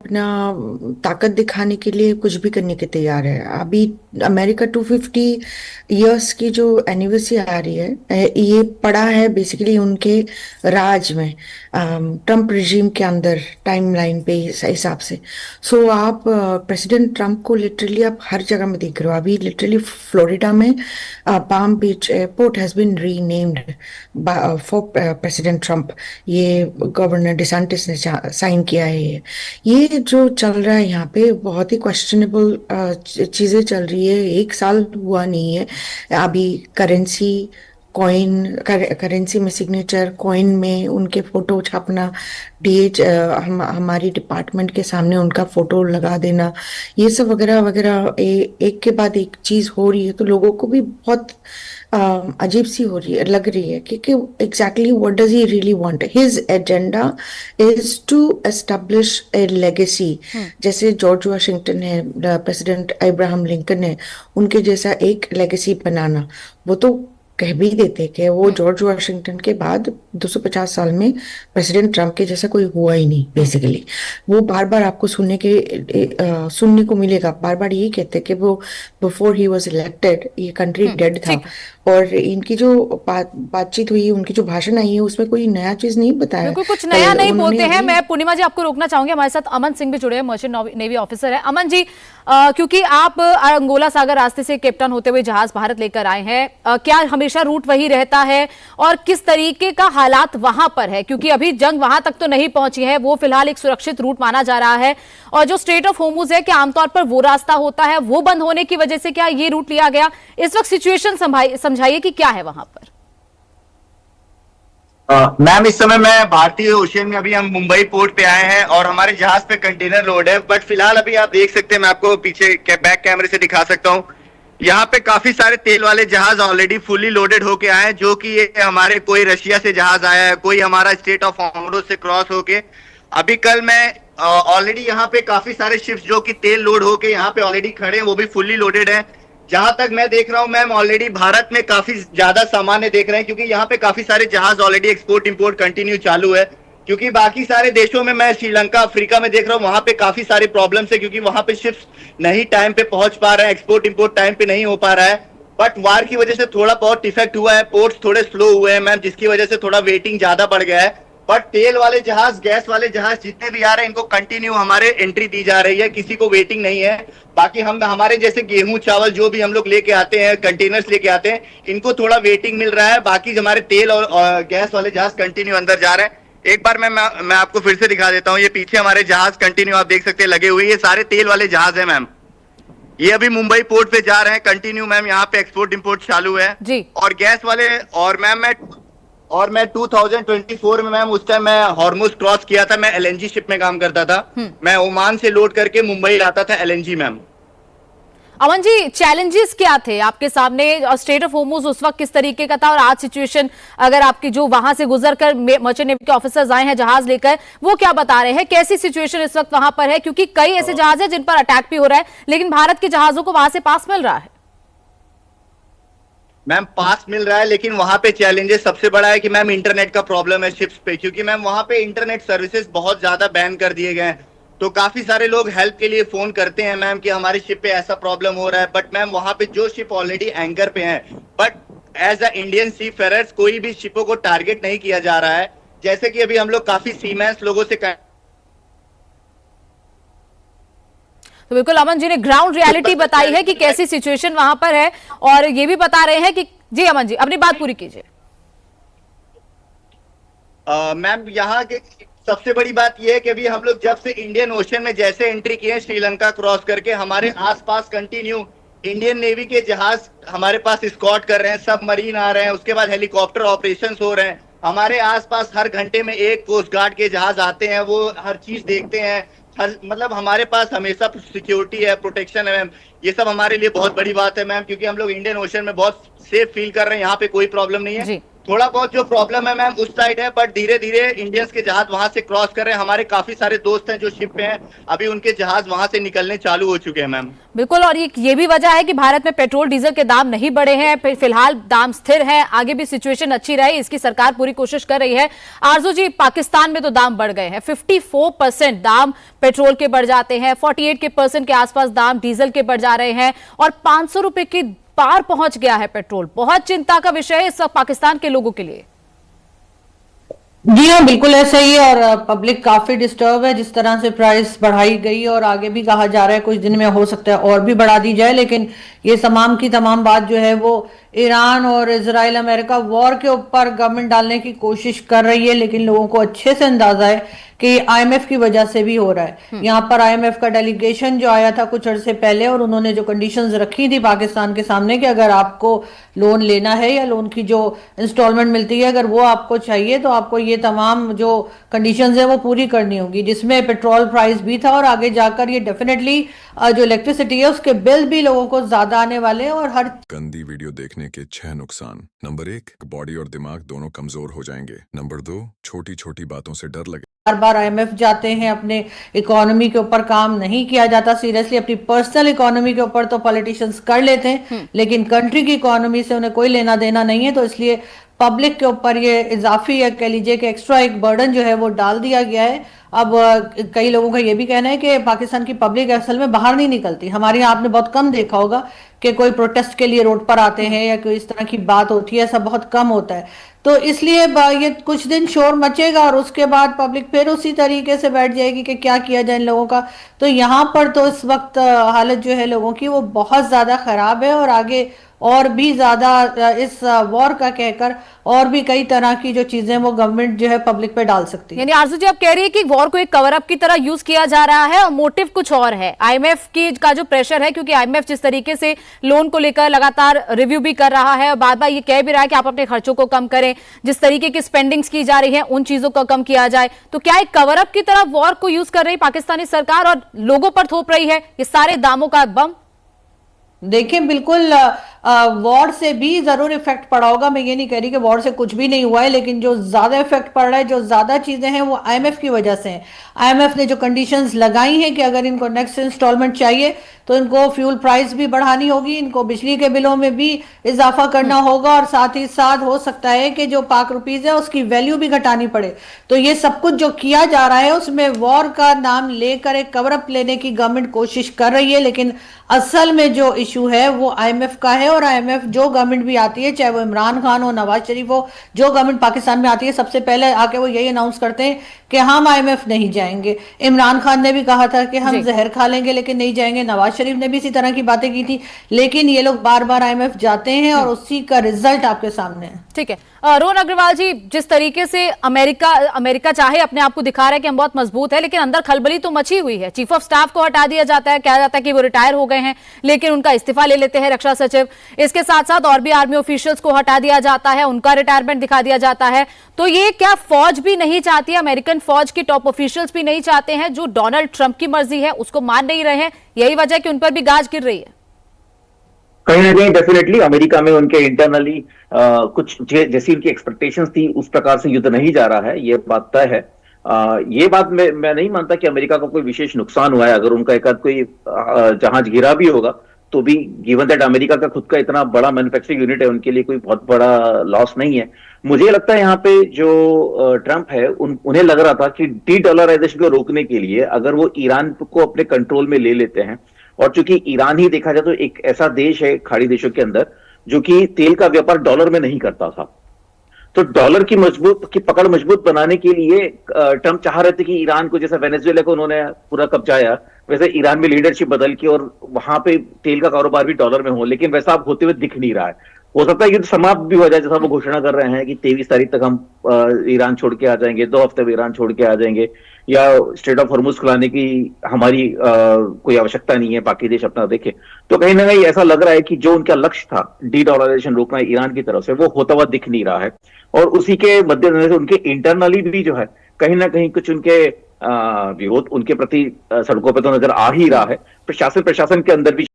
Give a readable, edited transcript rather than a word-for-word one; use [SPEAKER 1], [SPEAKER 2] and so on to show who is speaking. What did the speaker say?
[SPEAKER 1] अपना ताकत दिखाने के लिए कुछ भी करने के तैयार है। अभी अमेरिका 250 इयर्स की जो एनिवर्सरी आ रही है, ये पड़ा है बेसिकली उनके राज में, ट्रम्प रिजीम के अंदर, टाइमलाइन पे इस हिसाब से। सो आप प्रेसिडेंट ट्रम्प को लिटरली आप हर जगह में देख रहे हो। अभी लिटरली फ्लोरिडा में Palm Beach airport has been renamed for President Trump. ये गवर्नर डिसैंटिस ने साइन किया है। ये जो चल रहा है यहाँ पे बहुत ही क्वेश्चनेबल चीजें चल रही है। एक साल हुआ नहीं है अभी। करेंसी, कॉइन, करेंसी में सिग्नेचर, कॉइन में उनके फोटो छापना, डीएच हमारी डिपार्टमेंट के सामने उनका फोटो लगा देना, ये सब वगैरह वगैरह एक के बाद एक चीज हो रही है। तो लोगों को भी बहुत अजीब सी हो रही है, लग रही है कि exactly what does he really want. His agenda is to establish a legacy. जैसे जॉर्ज वाशिंगटन है, प्रेसिडेंट अब्राहम लिंकन है, उनके जैसा एक लेगेसी बनाना। वो तो कह भी देते कि वो जॉर्ज वाशिंगटन के बाद 250 साल में प्रेसिडेंट ट्रम्प के जैसा कोई हुआ ही नहीं बेसिकली। वो बार बार आपको सुनने को मिलेगा, बार बार यही कहते कि वो बिफोर ही वाज इलेक्टेड ये कंट्री डेड था।
[SPEAKER 2] ठीक है।
[SPEAKER 1] और इनकी जो बातचीत हुई, उनकी जो भाषण आई है, उसमें कोई नया चीज नहीं बताया।
[SPEAKER 2] बिल्कुल कुछ नया
[SPEAKER 1] कल
[SPEAKER 2] नहीं
[SPEAKER 1] उन्होंने
[SPEAKER 2] बोलते हैं।
[SPEAKER 1] वही।
[SPEAKER 2] मैं पूर्णिमा जी आपको रोकना चाहूंगी, हमारे साथ अमन सिंह भी जुड़े हैं, मर्चेंट नेवी ऑफिसर है। अमन जी, क्योंकि आप अंगोला सागर रास्ते से केप टाउन होते हुए जहाज भारत लेकर आए हैं, क्या हमेशा रूट वही रहता है और किस तरीके का हालात वहां पर है? क्योंकि अभी जंग वहां तक तो नहीं पहुंची है, वो फिलहाल एक सुरक्षित रूट माना जा रहा है। और जो स्ट्रेट ऑफ होर्मुज है, क्या आमतौर पर वो रास्ता होता है, वो बंद होने की वजह से क्या ये रूट लिया गया? इस वक्त सिचुएशन समझाइए कि क्या है वहां पर।
[SPEAKER 3] मैम, इस समय मैं भारतीय ओशियन में, अभी हम मुंबई पोर्ट पे आए हैं और हमारे जहाज पे कंटेनर लोड है। बट फिलहाल अभी आप देख सकते हैं, मैं आपको पीछे बैक कैमरे से दिखा सकता हूँ। यहाँ पे काफी सारे तेल वाले जहाज ऑलरेडी फुली लोडेड होके आए हैं, जो कि ये हमारे कोई रशिया से जहाज आया है, कोई हमारा स्टेट ऑफ हॉर्मुज़ से क्रॉस होके। अभी कल मैं ऑलरेडी यहाँ पे काफी सारे शिप्स जो कि तेल लोड होके यहाँ पे ऑलरेडी खड़े हैं, वो भी फुल्ली लोडेड है। जहां तक मैं देख रहा हूं मैम, ऑलरेडी भारत में काफी ज्यादा सामान्य देख रहे हैं, क्योंकि यहाँ पे काफी सारे जहाज ऑलरेडी एक्सपोर्ट इंपोर्ट कंटिन्यू चालू है। क्योंकि बाकी सारे देशों में, मैं श्रीलंका, अफ्रीका में देख रहा हूँ, वहां पे काफी सारे प्रॉब्लम्स है, क्योंकि वहां पे शिप्स नहीं टाइम पे पहुंच पा रहे हैं, एक्सपोर्ट इंपोर्ट टाइम पे नहीं हो पा रहा है। बट वार की वजह से थोड़ा बहुत इफेक्ट हुआ है, पोर्ट्स थोड़े स्लो हुए हैं मैम, जिसकी वजह से थोड़ा वेटिंग ज्यादा बढ़ गया है। बट तेल वाले जहाज, गैस वाले जहाज जितने भी आ रहे हैं, इनको कंटिन्यू हमारे एंट्री दी जा रही है, किसी को वेटिंग नहीं है। बाकी हम हमारे जैसे गेहूं चावल जो भी हम लोग लेके आते हैं, कंटेनर्स लेके आते हैं, इनको थोड़ा वेटिंग मिल रहा है। बाकी हमारे तेल और गैस वाले जहाज कंटिन्यू अंदर जा रहे हैं। एक बार मैं आपको फिर से दिखा देता हूँ। ये पीछे हमारे जहाज कंटिन्यू आप देख सकते हैं लगे हुए, ये सारे तेल वाले जहाज है मैम। ये अभी मुंबई पोर्ट पे जा रहे हैं कंटिन्यू मैम, यहाँ पे एक्सपोर्ट इंपोर्ट चालू है।
[SPEAKER 2] जी।
[SPEAKER 3] और गैस वाले, और मैं 2024 में मैम, उस टाइम मैं हॉर्मुज़ क्रॉस किया था, मैं एलएनजी शिप में काम करता था। मैं ओमान से लोड करके मुंबई लाता था LNG ma'am.
[SPEAKER 2] Aman ji, challenges क्या थे आपके सामने? स्टेट ऑफ होर्मुज उस वक्त किस तरीके का था और आज सिचुएशन, अगर आपकी जो वहां से गुजरकर मर्चेंट नेवी के ऑफिसर्स आए हैं जहाज लेकर, वो क्या बता रहे हैं? कैसी सिचुएशन इस वक्त वहां पर है? क्योंकि कई ऐसे जहाज हैं जिन पर अटैक भी हो रहा है, लेकिन भारत के जहाजों को वहां से पास मिल रहा है।
[SPEAKER 3] मैम, पास मिल रहा है, लेकिन वहां पे चैलेंजेस सबसे बड़ा है कि मैम इंटरनेट का प्रॉब्लम है शिप्स पे, क्योंकि मैम वहां पे इंटरनेट सर्विसेज बहुत ज्यादा बैन कर दिए गए हैं। तो काफी सारे लोग हेल्प के लिए फोन करते हैं मैम कि हमारी शिप पे ऐसा प्रॉब्लम हो रहा है। बट मैम वहां पे जो शिप ऑलरेडी एंकर पे है, but as a Indian seafarers कोई भी शिपों को टारगेट नहीं किया जा रहा है। जैसे कि अभी हम लोग काफी सीमैन्स लोगों से
[SPEAKER 2] तो बिल्कुल अमन जी ने ग्राउंड रियलिटी बताई है कि कैसी सिचुएशन वहां पर है, और ये भी बता रहे हैं कि जी अमन जी अपनी बात पूरी कीजिए।
[SPEAKER 3] मैम, यहाँ के सबसे बड़ी बात यह है कि अभी हम लोग जब से इंडियन ओशन में जैसे एंट्री किए श्रीलंका क्रॉस करके, हमारे आसपास कंटिन्यू इंडियन नेवी के जहाज हमारे पास स्कॉट कर रहे हैं, सब मरीन आ रहे हैं, उसके बाद हेलीकॉप्टर ऑपरेशंस हो रहे हैं। हमारे आसपास हर घंटे में एक कोस्ट गार्ड के जहाज आते हैं, वो हर चीज देखते हैं। मतलब हमारे पास हमेशा सिक्योरिटी है, प्रोटेक्शन है मैम। ये सब हमारे लिए बहुत बड़ी बात है मैम, क्योंकि हम लोग इंडियन ओशन में बहुत सेफ फील कर रहे हैं, यहाँ पे कोई प्रॉब्लम नहीं है। थोड़ा बहुत जो प्रॉब्लम है मैम उस साइड है, बट धीरे धीरे इंडियंस के जहाज वहां से क्रॉस कर रहे हैं। हमारे काफी सारे दोस्त हैं जो शिप पे हैं, अभी उनके जहाज वहां से निकलने चालू हो चुके हैं मैम।
[SPEAKER 2] बिल्कुल, और ये भी वजह है कि भारत में पेट्रोल डीजल के दाम नहीं बढ़े हैं, फिलहाल दाम स्थिर है। आगे भी सिचुएशन अच्छी रहे इसकी सरकार पूरी कोशिश कर रही है। आरजू जी, पाकिस्तान में तो दाम बढ़ गए हैं, 54% दाम पेट्रोल के बढ़ जाते हैं, 48% के आसपास दाम डीजल के बढ़ जा रहे हैं और 500 रुपए की पार पहुंच गया है पेट्रोल। बहुत चिंता का विषय है इस वक्त पाकिस्तान के लोगों के लिए।
[SPEAKER 4] जी हाँ, बिल्कुल ऐसा ही है और पब्लिक काफी डिस्टर्ब है जिस तरह से प्राइस बढ़ाई गई और आगे भी कहा जा रहा है कुछ दिन में हो सकता है और भी बढ़ा दी जाए। लेकिन ये तमाम की तमाम बात जो है वो ईरान और इजराइल अमेरिका वॉर के ऊपर गवर्नमेंट डालने की कोशिश कर रही है, लेकिन लोगों को अच्छे से अंदाजा है कि आईएमएफ की वजह से भी हो रहा है। यहाँ पर आईएमएफ का डेलीगेशन जो आया था कुछ अरसे पहले और उन्होंने जो कंडीशंस रखी थी पाकिस्तान के सामने कि अगर आपको लोन लेना है या लोन की जो इंस्टॉलमेंट मिलती है अगर वो आपको चाहिए तो आपको ये तमाम जो कंडीशंस है वो पूरी करनी होगी, जिसमें पेट्रोल प्राइस भी था और आगे जाकर ये डेफिनेटली जो इलेक्ट्रिसिटी है उसके बिल भी लोगों को ज्यादा आने वाले हैं। और हर
[SPEAKER 5] गंदी वीडियो देखने के 6 नुकसान। नंबर 1, बॉडी और दिमाग दोनों कमजोर हो जाएंगे। नंबर 2, छोटी छोटी बातों से डर लगे।
[SPEAKER 4] बार बार आईएमएफ जाते हैं, अपने इकोनॉमी के ऊपर काम नहीं किया जाता सीरियसली। अपनी पर्सनल इकोनॉमी के ऊपर तो पॉलिटिशियंस कर लेते हैं लेकिन कंट्री की इकोनॉमी से उन्हें कोई लेना देना नहीं है। तो इसलिए पब्लिक के ऊपर ये इजाफी या कह लीजिए कि एक्स्ट्रा एक बर्डन जो है वो डाल दिया गया है। अब कई लोगों का ये भी कहना है कि पाकिस्तान की पब्लिक असल में बाहर नहीं निकलती। हमारे यहाँ आपने बहुत कम देखा होगा कि कोई प्रोटेस्ट के लिए रोड पर आते हैं या कोई इस तरह की बात होती है, ऐसा बहुत कम होता है। तो इसलिए ये कुछ दिन शोर मचेगा और उसके बाद पब्लिक फिर उसी तरीके से बैठ जाएगी कि क्या किया जाए इन लोगों का। तो यहाँ पर तो इस वक्त हालत जो है लोगों की वो बहुत ज्यादा खराब है और आगे और भी ज्यादा इस वॉर का कहकर और भी कई तरह की जो चीजें वो गवर्नमेंट जो है पब्लिक पे डाल सकती है।
[SPEAKER 2] यानी आरजू जी, आप कह रही है कि वॉर को एक कवर अप की तरह यूज किया जा रहा है और मोटिव कुछ और है। आईएमएफ की का जो प्रेशर है, क्योंकि आईएमएफ जिस तरीके से लोन को लेकर लगातार रिव्यू भी कर रहा है और बार बार ये कह भी रहा है कि आप अपने खर्चों को कम करें, जिस तरीके की स्पेंडिंग्स की जा रही है उन चीजों को कम किया जाए। तो क्या एक कवर अप की तरह वॉर को यूज कर रही पाकिस्तानी सरकार और लोगों पर थोप रही है ये सारे दामों का बम?
[SPEAKER 4] देखिए, बिल्कुल वॉर से भी जरूर इफेक्ट पड़ा होगा। मैं ये नहीं कह रही कि वॉर से कुछ भी नहीं हुआ है, लेकिन जो ज्यादा इफेक्ट पड़ रहा है, जो ज्यादा चीजें हैं वो आईएमएफ की वजह से हैं। आईएमएफ ने जो कंडीशंस लगाई हैं कि अगर इनको नेक्स्ट इंस्टॉलमेंट चाहिए तो इनको फ्यूल प्राइस भी बढ़ानी होगी, इनको बिजली के बिलों में भी इजाफा करना होगा और साथ ही साथ हो सकता है कि जो पाक रुपीज है उसकी वैल्यू भी घटानी पड़े। तो ये सब कुछ जो किया जा रहा है उसमें वॉर का नाम लेकर एक कवर अप लेने की गवर्नमेंट कोशिश कर रही है, लेकिन असल में जो इशू है वो आईएमएफ का है। और आईएमएफ जो गवर्नमेंट भी आती है, चाहे वो इमरान खान हो, नवाज शरीफ हो, जो गवर्नमेंट पाकिस्तान में आती है सबसे पहले आके वो यही अनाउंस करते हैं कि हम आईएमएफ नहीं जाएंगे। इमरान खान ने भी कहा था कि हम जहर खा लेंगे लेकिन नहीं जाएंगे, नवाज शरीफ ने भी इसी तरह की बातें की थी, लेकिन ये लोग बार बार आईएमएफ जाते हैं और उसी का रिजल्ट आपके सामने है।
[SPEAKER 2] ठीक है रोहन अग्रवाल जी, जिस तरीके से अमेरिका चाहे अपने आप को दिखा रहा है कि हम बहुत मजबूत है, लेकिन अंदर खलबली तो मची हुई है। चीफ ऑफ स्टाफ को हटा दिया जाता है, कहा जाता है कि वो रिटायर हो गए हैं, लेकिन उनका इस्तीफा ले लेते हैं रक्षा सचिव। इसके साथ साथ और भी आर्मी ऑफिशियल्स को हटा दिया जाता है, उनका रिटायरमेंट दिखा दिया जाता है। तो ये क्या फौज भी नहीं चाहती, अमेरिकन फौज की टॉप ऑफिशियल्स भी नहीं चाहते हैं, जो डोनाल्ड ट्रंप की मर्जी है उसको मान नहीं रहे हैं? यही वजह है कि उन पर भी गाज गिर रही है।
[SPEAKER 6] कहीं ना कहीं डेफिनेटली अमेरिका में उनके इंटरनली कुछ जैसी उनकी एक्सपेक्टेशंस थी उस प्रकार से युद्ध नहीं जा रहा है, ये बात तय है। ये बात मैं नहीं मानता कि अमेरिका का कोई विशेष नुकसान हुआ है। अगर उनका एक आध कोई जहाज गिरा भी होगा तो भी गिवन दैट अमेरिका का खुद का इतना बड़ा मैन्युफैक्चरिंग यूनिट है, उनके लिए कोई बहुत बड़ा लॉस नहीं है। मुझे लगता है यहाँ पे जो ट्रंप है उन्हें लग रहा था कि डी-डॉलराइजेशन को रोकने के लिए अगर वो ईरान को अपने कंट्रोल में ले लेते हैं, और चूंकि ईरान ही देखा जाए तो एक ऐसा देश है खाड़ी देशों के अंदर जो कि तेल का व्यापार डॉलर में नहीं करता था, तो डॉलर की पकड़ मजबूत बनाने के लिए ट्रंप चाह रहे थे कि ईरान को, जैसा वेनेजुएला को उन्होंने पूरा कब्जाया, वैसे ईरान में लीडरशिप बदल के और वहां पे तेल का कारोबार भी डॉलर में हो, लेकिन वैसा अब होते हुए दिख नहीं रहा है। हो सकता है युद्ध समाप्त भी हो जाए, जैसा वो घोषणा कर रहे हैं कि 23 तारीख तक हम ईरान छोड़ के आ जाएंगे, 2 हफ्ते में ईरान छोड़ के आ जाएंगे, या स्ट्रेट ऑफ हॉर्मुज खुलाने की हमारी कोई आवश्यकता नहीं है, बाकी देश अपना देखे। तो कहीं ना कहीं ऐसा लग रहा है कि जो उनका लक्ष्य था डी-डॉलराइजेशन रोकना ईरान की तरफ से, वो होता हुआ दिख नहीं रहा है। और उसी के मद्देनजर से उनके इंटरनली भी जो है कहीं ना कहीं कुछ उनके विरोध उनके प्रति सड़कों पर तो नजर आ ही रहा है। प्रशासन के अंदर भी